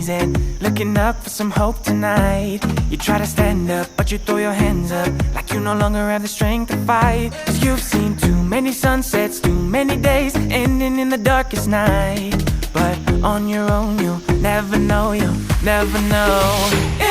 knees and looking up for some hope tonight. You try to stand up, but you throw your hands up like you no longer have the strength to fight. 'Cause you've seen too many sunsets, too many days ending in the darkest night. But on your own you'll never know, you'll never know.